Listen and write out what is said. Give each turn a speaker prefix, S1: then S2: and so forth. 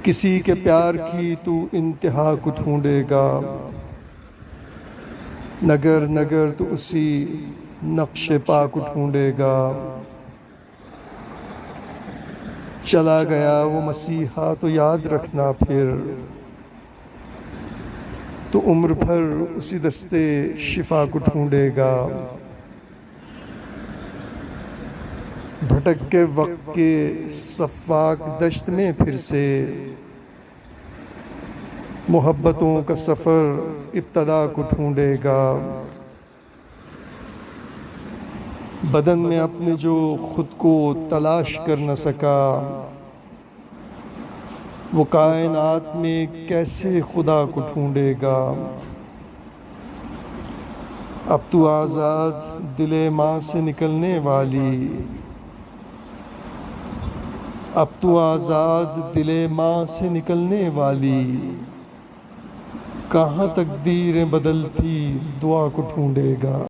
S1: किसी के प्यार की तू इंतहा को ढूंढेगा, नगर नगर तो उसी नक्शे पा को ढूंढेगा। चला गया वो मसीहा तो याद रखना फिर, तो उम्र भर उसी दस्ते शिफा को ढूंढेगा। भटक के वक्त के सफ़ाक दश्त में फिर से मोहब्बतों का सफ़र इब्तदा को ढूंढेगा। बदन में अपने जो खुद को तलाश कर न सका, वो कायनात में कैसे खुदा को ढूंढेगा। अब तू आज़ाद दिले माँ से निकलने वाली, अब तू आज़ाद दिले माँ से निकलने वाली। कहाँ तकदीरें बदलती दुआ को ढूंढेगा।